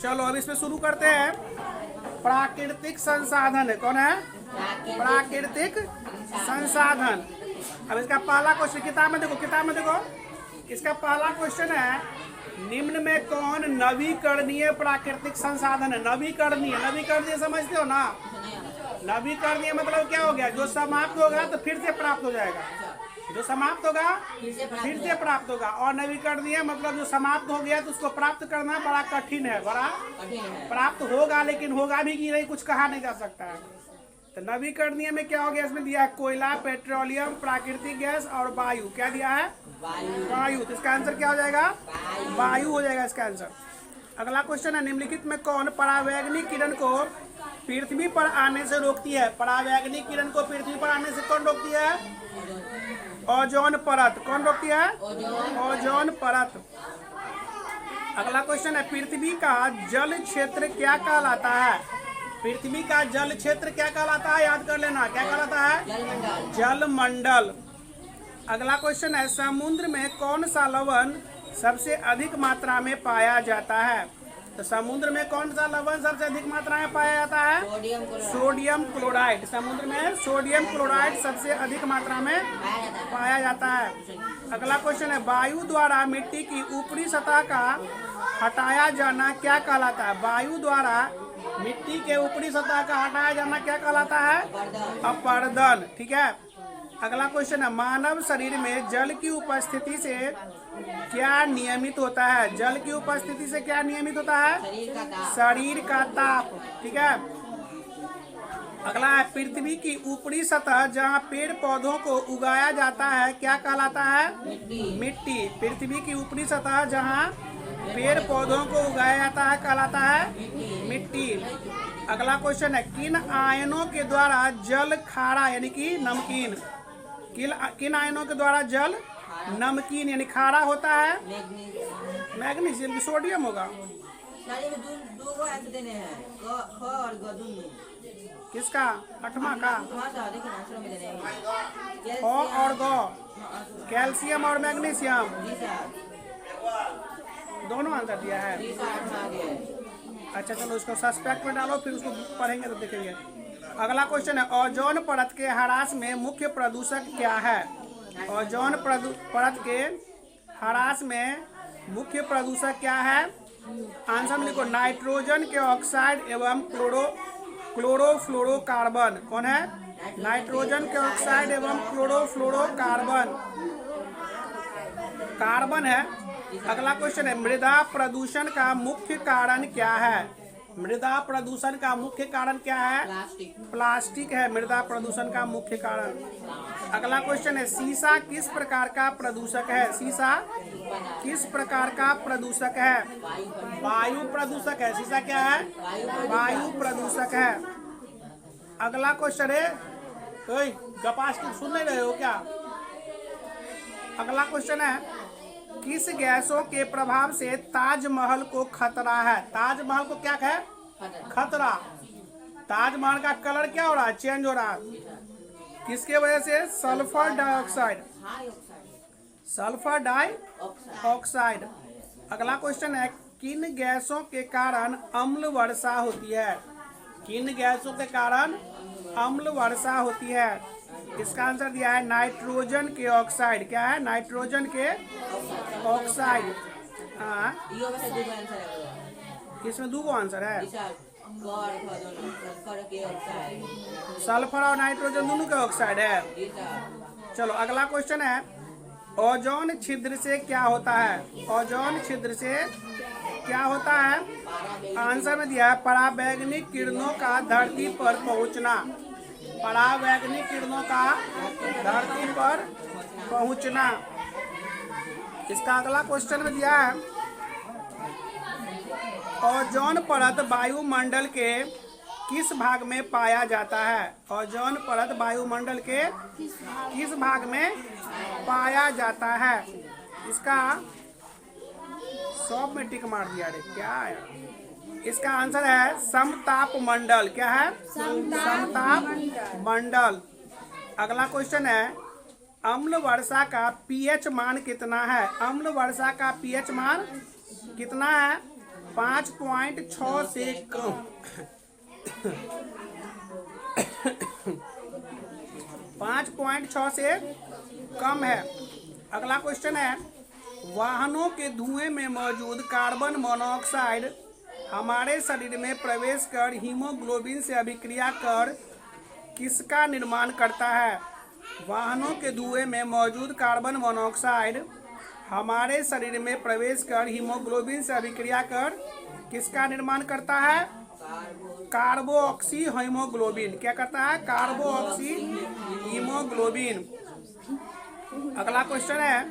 चलो अब इसमें शुरू करते हैं। प्राकृतिक संसाधन है, कौन है? प्राकृतिक संसाधन। अब इसका पहला क्वेश्चन किताब में देखो, किताब में देखो, इसका पहला क्वेश्चन है निम्न में कौन नवीकरणीय प्राकृतिक संसाधन है? नवीकरणीय, नवीकरणीय समझते हो ना? नवीकरणीय मतलब क्या हो गया? जो समाप्त होगा तो फिर से प्राप्त हो जाएगा, जो समाप्त होगा फिर से प्राप्त होगा। और नवीकरणीय मतलब जो समाप्त हो गया तो उसको प्राप्त करना बड़ा कठिन है, बड़ा प्राप्त होगा, लेकिन होगा भी कि नहीं कुछ कहा नहीं जा सकता है। तो नवीकरणीय में क्या हो गया? इसमें दिया है कोयला, पेट्रोलियम, प्राकृतिक गैस और वायु। क्या दिया है? वायु। तो इसका आंसर क्या हो जाएगा? वायु हो जाएगा इसका आंसर। अगला क्वेश्चन है निम्नलिखित में कौन परावैंगनिक किरण को पृथ्वी पर आने से रोकती है? परावैंगनिक किरण को पृथ्वी पर आने से कौन रोकती है? ओजोन परत। कौन रोकती है? ओजोन परत। अगला क्वेश्चन है पृथ्वी का जल क्षेत्र क्या कहलाता है? पृथ्वी का जल क्षेत्र क्या कहलाता है? याद कर लेना, क्या कहलाता है? जलमंडल। अगला क्वेश्चन है समुद्र में कौन सा लवण सबसे अधिक मात्रा में पाया जाता है? तो समुद्र में कौन सा लवण सबसे अधिक मात्रा में पाया जाता है? Sodium chloride. समुद्र में सोडियम क्लोराइड सबसे अधिक मात्रा में पाया जाता है। अगला क्वेश्चन है वायु द्वारा मिट्टी की ऊपरी सतह का हटाया जाना क्या कहलाता है? वायु द्वारा मिट्टी के ऊपरी सतह का हटाया जाना क्या कहलाता है? अपरदन। ठीक है। अगला क्वेश्चन है मानव शरीर में जल की उपस्थिति से क्या नियमित होता है? जल की उपस्थिति से क्या नियमित होता है? शरीर का ताप। ठीक है। अगला है पृथ्वी की ऊपरी सतह जहाँ पेड़ पौधों को उगाया जाता है क्या कहलाता है? मिट्टी। पृथ्वी की ऊपरी सतह जहाँ पेड़ पौधों को उगाया जाता है कहलाता है मिट्टी। अगला क्वेश्चन है किन आयनों के द्वारा जल खारा यानी कि नमकीन, किन आयनों के द्वारा जल नमकीन यानी खारा होता है? मैग्नीशियम, सोडियम होगा। किसका? आठवां का और गो, कैल्शियम और मैग्नीशियम दोनों आंसर दिया है। अच्छा चलो उसको सस्पेक्ट में डालो, फिर उसको पढ़ेंगे तो देखेंगे। अगला क्वेश्चन है ओजोन परत के ह्रास में मुख्य प्रदूषक क्या है? ओजोन परत के ह्रास में मुख्य प्रदूषक क्या है? आंसर में लिखो नाइट्रोजन के ऑक्साइड एवं क्लोरोफ्लोरोकार्बन। कौन है? नाइट्रोजन के ऑक्साइड एवं क्लोरोफ्लोरोकार्बन, कार्बन है। अगला क्वेश्चन है मृदा प्रदूषण का मुख्य कारण क्या है? मृदा प्रदूषण का मुख्य कारण क्या है? प्लास्टिक है मृदा प्रदूषण का मुख्य कारण। अगला क्वेश्चन है सीसा किस प्रकार का प्रदूषक है? सीसा किस प्रकार का प्रदूषक है? वायु प्रदूषक है। सीसा क्या है? वायु प्रदूषक है। अगला क्वेश्चन है गपास सुन नहीं रहे हो क्या? अगला क्वेश्चन है किस गैसों के प्रभाव से ताजमहल को खतरा है? ताजमहल को क्या है? खतरा। ताजमहल का कलर क्या हो रहा है? चेंज हो रहा है। किसके वजह से? Sulphur dioxide, sulphur dioxide. अगला क्वेश्चन है किन गैसों के कारण अम्ल वर्षा होती है? किन गैसों के कारण अम्ल वर्षा होती है? इसका आंसर दिया है नाइट्रोजन के ऑक्साइड। क्या है? नाइट्रोजन के ऑक्साइड। हाँ इसमें दो आंसर है, सल्फर और नाइट्रोजन दोनों के ऑक्साइड है। चलो अगला क्वेश्चन है ओजोन छिद्र से क्या होता है? ओजोन छिद्र से क्या होता है? आंसर में दिया है परावैंगनिक किरणों का धरती पर पहुंचना। परावैंगनिक किरणों का धरती पर पहुंचना। इसका अगला क्वेश्चन में दिया है ओजोन परत वायुमंडल के किस भाग में पाया जाता है? ओजोन परत वायुमंडल के किस भाग में पाया जाता है? इसका सब में टिक मार दिया रे, क्या है? इसका आंसर है समताप मंडल। क्या है? समताप मंडल। अगला क्वेश्चन है अम्ल वर्षा का पीएच मान कितना है? अम्ल वर्षा का पीएच मान कितना है? 5.6 से कम 5.6 से कम है। अगला क्वेश्चन है, वाहनों के धुएं में मौजूद कार्बन मोनोऑक्साइड हमारे शरीर में प्रवेश कर हीमोग्लोबिन से अभिक्रिया कर किसका निर्माण करता है? वाहनों के धुएं में मौजूद कार्बन मोनोऑक्साइड हमारे शरीर में प्रवेश कर हीमोग्लोबिन से अभिक्रिया कर किसका निर्माण करता है? कार्बोऑक्सी हीमोग्लोबिन। क्या करता है? कार्बोऑक्सी हीमोग्लोबिन। अगला क्वेश्चन है,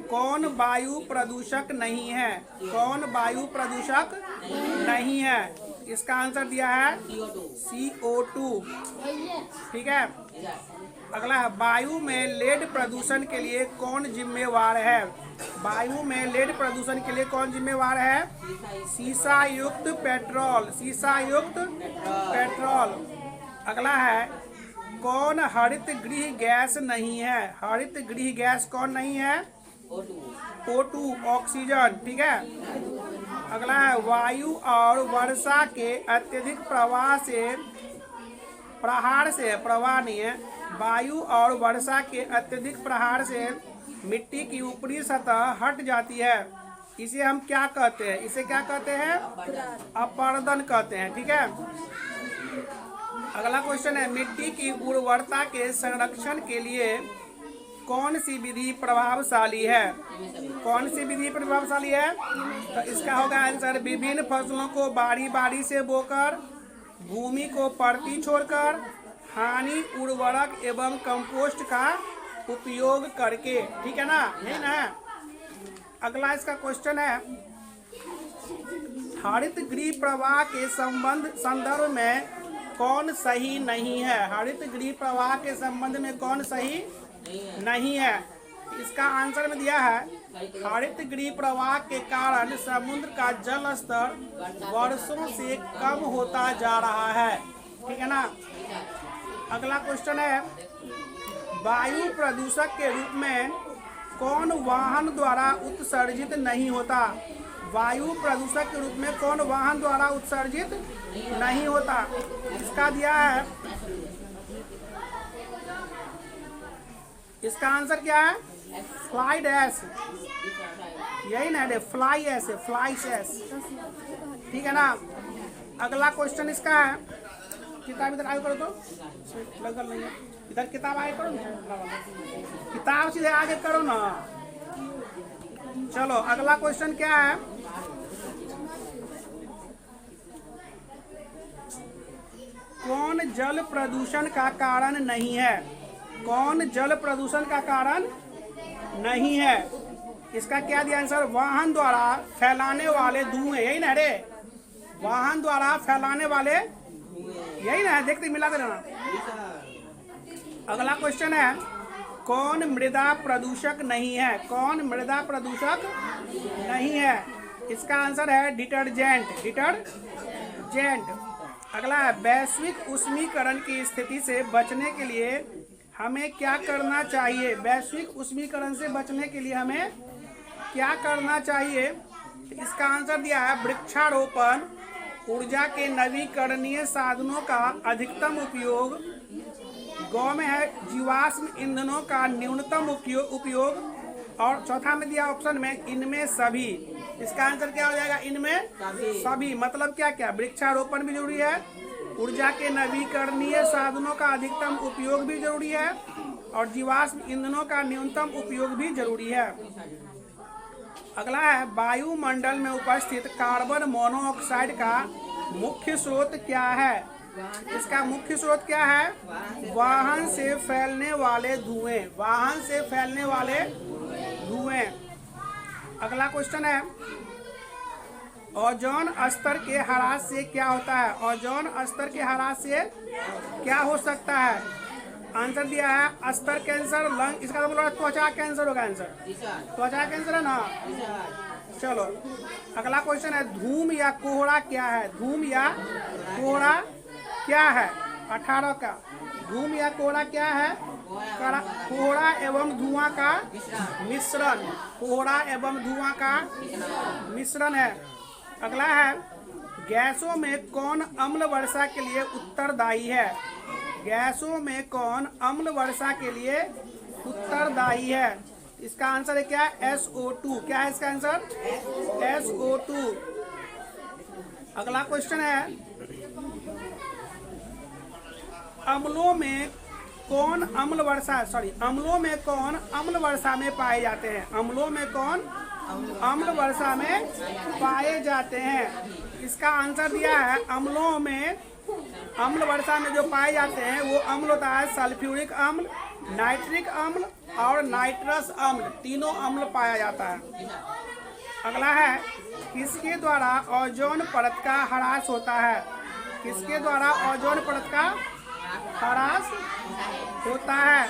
कौन वायु प्रदूषक नहीं है? कौन वायु प्रदूषक नहीं है? इसका आंसर दिया है CO2। ठीक है। अगला है, वायु में लेड प्रदूषण के लिए कौन जिम्मेवार है? वायु में लेड प्रदूषण के लिए कौन जिम्मेवार है? सीसा युक्त पेट्रोल। सीसा युक्त पेट्रोल। अगला है, कौन हरित गृह गैस नहीं है? हरित गृह गैस कौन नहीं है? O2 oxygen. ठीक है। अगला है, वायु और वर्षा के अत्यधिक प्रवाह नहीं है, वायु और वर्षा के अत्यधिक प्रहार से मिट्टी की ऊपरी सतह हट जाती है, इसे हम क्या कहते हैं? इसे क्या कहते हैं? अपरदन कहते हैं। ठीक है। अगला क्वेश्चन है, मिट्टी की उर्वरता के संरक्षण के लिए कौन सी विधि प्रभावशाली है? कौन सी विधि प्रभावशाली है? तो इसका होगा आंसर, विभिन्न फसलों को बारी बारी से बोकर, भूमि को परती छोड़कर, हानि उर्वरक एवं कंपोस्ट का उपयोग करके। ठीक है ना? नहीं ना? अगला इसका क्वेश्चन है, हरित गृह प्रवाह के संदर्भ में कौन सही नहीं है? हरित गृह प्रवाह के संबंध में कौन सही नहीं है? इसका आंसर में दिया है, हरित गृह प्रवाह के कारण समुद्र का जल स्तर वर्षों से कम होता जा रहा है। ठीक है ना? अगला क्वेश्चन है, वायु प्रदूषक के रूप में कौन वाहन द्वारा उत्सर्जित नहीं होता? वायु प्रदूषक के रूप में कौन वाहन द्वारा उत्सर्जित नहीं होता? इसका दिया है, इसका आंसर क्या है? Fly dash. यही ना है, फ्लाई ऐसे, फ्लाई एस। ठीक है ना? अगला क्वेश्चन इसका है, किताब इधर आगे करो तो लगल नहीं है, इधर किताब आगे करो ना, किताब सीधे आगे करो ना। चलो अगला क्वेश्चन क्या है, कौन जल प्रदूषण का कारण नहीं है? कौन जल प्रदूषण का कारण नहीं है? इसका क्या दिया आंसर? वाहन द्वारा फैलाने वाले धुएं। यही ना रे, वाहन द्वारा फैलाने वाले, यही ना है, देखते मिला दे ना। अगला क्वेश्चन है, कौन मृदा प्रदूषक नहीं है? कौन मृदा प्रदूषक नहीं है? इसका आंसर है डिटर्जेंट। डिटर्जेंट। अगला है, वैश्विक उष्मीकरण की स्थिति से बचने के लिए हमें क्या करना चाहिए? वैश्विक उष्मीकरण से बचने के लिए हमें क्या करना चाहिए? इसका आंसर दिया है, वृक्षारोपण, ऊर्जा के नवीकरणीय साधनों का अधिकतम उपयोग, गाँव में है जीवाश्म ईंधनों का न्यूनतम उपयोग, और चौथा में दिया ऑप्शन में इनमें सभी। इसका आंसर क्या हो जाएगा? इनमें सभी। मतलब क्या क्या? वृक्षारोपण भी जरूरी है, ऊर्जा के नवीकरणीय साधनों का अधिकतम उपयोग भी जरूरी है, और जीवाश्म ईंधनों का न्यूनतम उपयोग भी जरूरी है। अगला है, वायुमंडल में उपस्थित कार्बन मोनोऑक्साइड का मुख्य स्रोत क्या है? इसका मुख्य स्रोत क्या है? वाहन से फैलने वाले धुएं। वाहन से फैलने वाले धुएं। अगला क्वेश्चन है, ओजोन स्तर के ह्रास से क्या होता है? ओजोन स्तर के ह्रास से क्या हो सकता है? आंसर दिया है, स्तर कैंसर, लंग, इसका मतलब त्वचा कैंसर होगा आंसर। त्वचा कैंसर है ना? चलो अगला क्वेश्चन है, धूम या कोहरा क्या है? धूम या कोहरा क्या है? 18 का धूम या कोहरा क्या है? कोहरा एवं धुआं का मिश्रण। कोहरा एवं धुआं का मिश्रण है। अगला है, गैसों में कौन अम्ल वर्षा के लिए उत्तरदायी है? गैसों में कौन अम्ल वर्षा के लिए उत्तरदायी है? इसका आंसर है क्या? SO2। क्या है इसका आंसर? SO2। अगला क्वेश्चन है, अम्लों में कौन अम्ल वर्षा में पाए जाते हैं? अम्लों में कौन अम्ल वर्षा में पाए जाते हैं? इसका आंसर दिया है, अम्लों में अम्ल वर्षा में जो पाए जाते हैं वो अम्ल होता है सल्फ्यूरिक अम्ल, नाइट्रिक अम्ल और नाइट्रस अम्ल। तीनों अम्ल पाया जाता है। अगला है, किसके द्वारा ओजोन परत का ह्रास होता है? किसके द्वारा ओजोन परत का ह्रास होता है?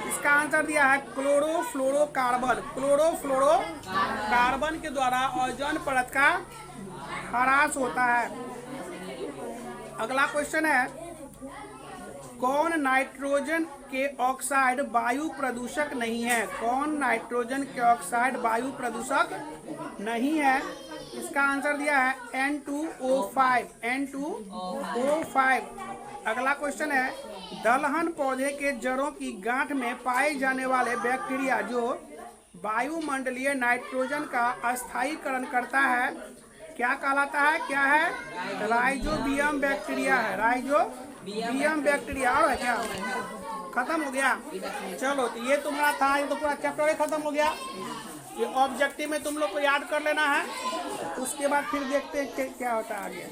इसका आंसर दिया है क्लोरोफ्लोरोकार्बन। क्लोरोफ्लोरोकार्बन के द्वारा ओजोन परत का ह्रास होता है। अगला क्वेश्चन है, कौन नाइट्रोजन के ऑक्साइड वायु प्रदूषक नहीं है? कौन नाइट्रोजन के ऑक्साइड वायु प्रदूषक नहीं है? इसका आंसर दिया है N2O5। अगला क्वेश्चन है, दलहन पौधे के जड़ों की गांठ में पाए जाने वाले बैक्टीरिया जो वायुमंडलीय नाइट्रोजन का अस्थायीकरण करता है क्या कहलाता है? क्या है? राइजोबियम बैक्टीरिया है। Rhizobium bacteria. और है क्या? खत्म हो गया? चलो, तो ये तुम्हारा था, ये तो पूरा चैप्टर ही खत्म हो गया। ये ऑब्जेक्टिव में तुम लोग को याद कर लेना है, उसके बाद फिर देखते हैं क्या होता है आगे।